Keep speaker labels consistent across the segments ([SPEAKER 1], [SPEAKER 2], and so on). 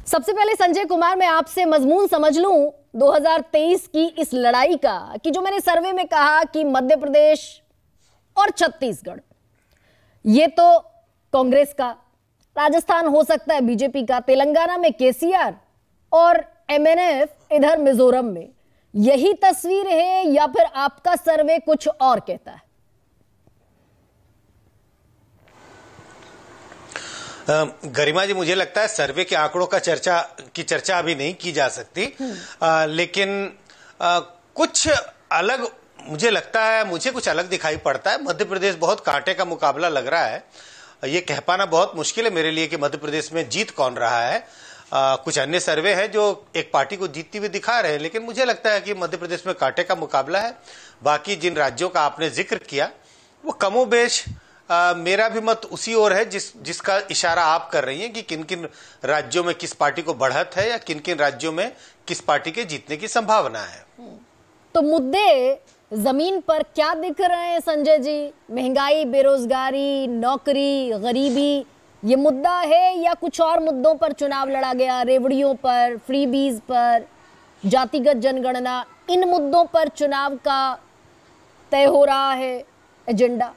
[SPEAKER 1] सबसे पहले संजय कुमार, मैं आपसे मजमून समझ लूं 2023 की इस लड़ाई का, कि जो मैंने सर्वे में कहा कि मध्य प्रदेश और छत्तीसगढ़ ये तो कांग्रेस का, राजस्थान हो सकता है बीजेपी का, तेलंगाना में केसीआर और एमएनएफ इधर मिजोरम में, यही तस्वीर है या फिर आपका सर्वे कुछ और कहता है?
[SPEAKER 2] गरिमा जी, मुझे लगता है सर्वे के आंकड़ों का चर्चा अभी नहीं की जा सकती, लेकिन कुछ अलग मुझे लगता है, मुझे कुछ अलग दिखाई पड़ता है। मध्य प्रदेश बहुत कांटे का मुकाबला लग रहा है। ये कह पाना बहुत मुश्किल है मेरे लिए कि मध्य प्रदेश में जीत कौन रहा है। कुछ अन्य सर्वे हैं जो एक पार्टी को जीतती हुई दिखा रहे हैं, लेकिन मुझे लगता है कि मध्य प्रदेश में कांटे का मुकाबला है। बाकी जिन राज्यों का आपने जिक्र किया वो कमोबेश मेरा भी मत उसी ओर है जिसका इशारा आप कर रही हैं कि किन किन राज्यों में किस पार्टी को बढ़त है या किन किन राज्यों में किस पार्टी के जीतने की संभावना है।
[SPEAKER 1] तो मुद्दे जमीन पर क्या दिख रहे हैं संजय जी? महंगाई, बेरोजगारी, नौकरी, गरीबी, ये मुद्दा है या कुछ और मुद्दों पर चुनाव लड़ा गया? रेवड़ियों पर, फ्रीबीज पर, जातिगत जनगणना, इन मुद्दों पर चुनाव का तय हो रहा है एजेंडा?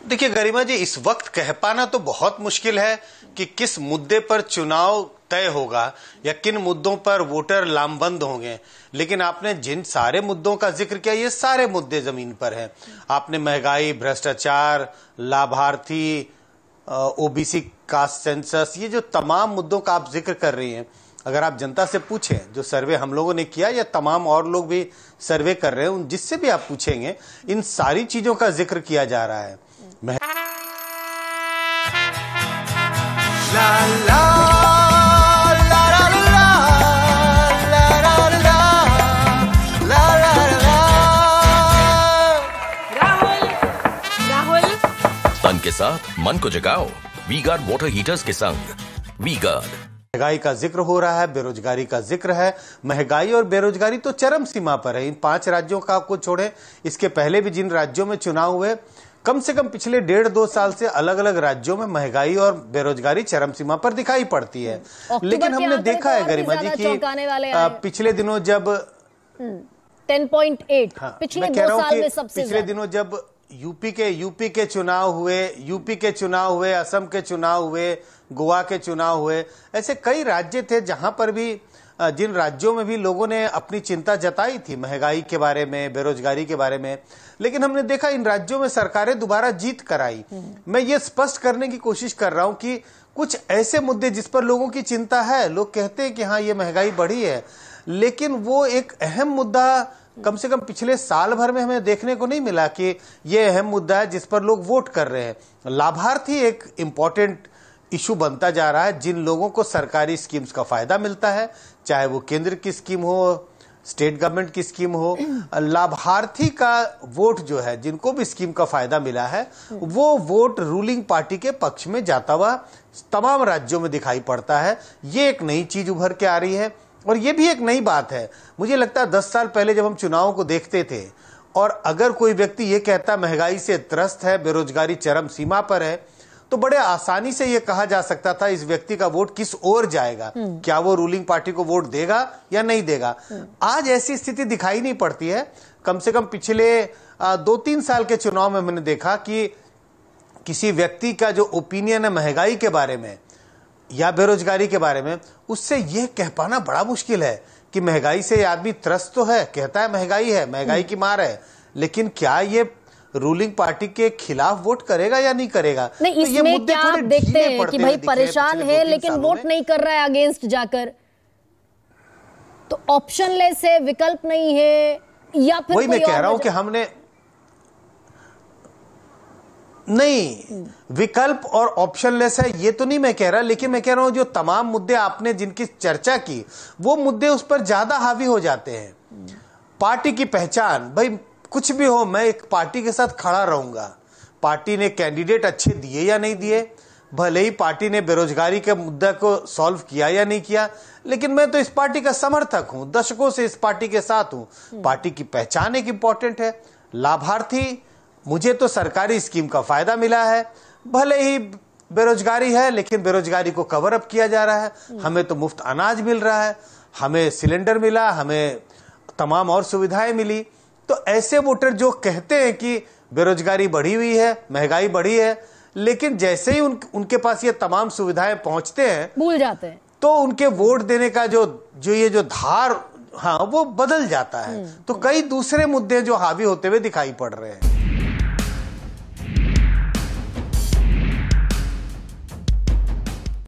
[SPEAKER 2] देखिए गरिमा जी, इस वक्त कह पाना तो बहुत मुश्किल है कि किस मुद्दे पर चुनाव तय होगा या किन मुद्दों पर वोटर लामबंद होंगे, लेकिन आपने जिन सारे मुद्दों का जिक्र किया ये सारे मुद्दे जमीन पर हैं। आपने महंगाई, भ्रष्टाचार, लाभार्थी, ओबीसी कास्ट सेंसस, ये जो तमाम मुद्दों का आप जिक्र कर रही हैं, अगर आप जनता से पूछें, जो सर्वे हम लोगों ने किया या तमाम और लोग भी सर्वे कर रहे हैं, उन जिससे भी आप पूछेंगे इन सारी चीजों का जिक्र किया जा रहा है। ला ला ला ला ला
[SPEAKER 3] राहुल तन के साथ मन को जगाओ वी गार्ड वाटर हीटर्स के संग वी गार्ड।
[SPEAKER 2] महंगाई का जिक्र हो रहा है, बेरोजगारी का जिक्र है। महंगाई और बेरोजगारी तो चरम सीमा पर है। इन 5 राज्यों का आपको छोड़े, इसके पहले भी जिन राज्यों में चुनाव हुए, कम से कम पिछले 1.5-2 साल से अलग अलग राज्यों में महंगाई और बेरोजगारी चरम सीमा पर दिखाई पड़ती है। लेकिन हमने देखा है गरिमा जी कि पिछले दिनों जब
[SPEAKER 1] 10.8 पिछले 2 साल में सबसे
[SPEAKER 2] पिछले दिनों जब यूपी के चुनाव हुए, असम के चुनाव हुए, गोवा के चुनाव हुए, ऐसे कई राज्य थे जहां पर भी, जिन राज्यों में भी लोगों ने अपनी चिंता जताई थी महंगाई के बारे में, बेरोजगारी के बारे में, लेकिन हमने देखा इन राज्यों में सरकारें दोबारा जीत कराई। मैं ये स्पष्ट करने की कोशिश कर रहा हूं कि कुछ ऐसे मुद्दे जिस पर लोगों की चिंता है, लोग कहते हैं कि हाँ ये महंगाई बढ़ी है, लेकिन वो एक अहम मुद्दा कम से कम पिछले साल भर में हमें देखने को नहीं मिला कि ये अहम मुद्दा है जिस पर लोग वोट कर रहे हैं। लाभार्थी एक इंपॉर्टेंट इशू बनता जा रहा है। जिन लोगों को सरकारी स्कीम्स का फायदा मिलता है, चाहे वो केंद्र की स्कीम हो, स्टेट गवर्नमेंट की स्कीम हो, लाभार्थी का वोट जो है, जिनको भी स्कीम का फायदा मिला है, वो वोट रूलिंग पार्टी के पक्ष में जाता हुआ तमाम राज्यों में दिखाई पड़ता है। ये एक नई चीज उभर के आ रही है और ये भी एक नई बात है। मुझे लगता है 10 साल पहले जब हम चुनावों को देखते थे और अगर कोई व्यक्ति ये कहता महंगाई से त्रस्त है, बेरोजगारी चरम सीमा पर है, तो बड़े आसानी से यह कहा जा सकता था इस व्यक्ति का वोट किस ओर जाएगा, क्या वो रूलिंग पार्टी को वोट देगा या नहीं देगा। आज ऐसी स्थिति दिखाई नहीं पड़ती है। कम से कम पिछले 2-3 साल के चुनाव में मैंने देखा कि किसी व्यक्ति का जो ओपिनियन है महंगाई के बारे में या बेरोजगारी के बारे में, उससे यह कह पाना बड़ा मुश्किल है कि महंगाई से आदमी त्रस्त तो है, कहता है महंगाई है, महंगाई की मार है, लेकिन क्या ये रूलिंग पार्टी के खिलाफ वोट करेगा या नहीं करेगा?
[SPEAKER 1] नहीं, तो ये मुद्दे क्या आप देखते हैं कि भाई परेशान है लेकिन वोट नहीं कर रहा है अगेंस्ट जाकर, तो ऑप्शन लेस है, विकल्प नहीं है, या फिर
[SPEAKER 2] वही मैं कह रहा हूं कि हमने नहीं, विकल्प और ऑप्शन लेस है ये तो नहीं मैं कह रहा, लेकिन मैं कह रहा हूं जो तमाम मुद्दे आपने जिनकी चर्चा की वो मुद्दे उस पर ज्यादा हावी हो जाते हैं। पार्टी की पहचान, भाई कुछ भी हो, मैं एक पार्टी के साथ खड़ा रहूंगा। पार्टी ने कैंडिडेट अच्छे दिए या नहीं दिए, भले ही पार्टी ने बेरोजगारी के मुद्दे को सॉल्व किया या नहीं किया, लेकिन मैं तो इस पार्टी का समर्थक हूं, दशकों से इस पार्टी के साथ हूं। पार्टी की पहचान एक इंपॉर्टेंट है। लाभार्थी, मुझे तो सरकारी स्कीम का फायदा मिला है, भले ही बेरोजगारी है, लेकिन बेरोजगारी को कवर अप किया जा रहा है। हमें तो मुफ्त अनाज मिल रहा है, हमें सिलेंडर मिला, हमें तमाम और सुविधाएं मिली। तो ऐसे वोटर जो कहते हैं कि बेरोजगारी बढ़ी हुई है, महंगाई बढ़ी है, लेकिन जैसे ही उनके पास ये तमाम सुविधाएं पहुंचते हैं,
[SPEAKER 1] भूल जाते हैं,
[SPEAKER 2] तो उनके वोट देने का जो धार, हाँ, वो बदल जाता है। तो कई दूसरे मुद्दे जो हावी होते हुए दिखाई पड़ रहे हैं।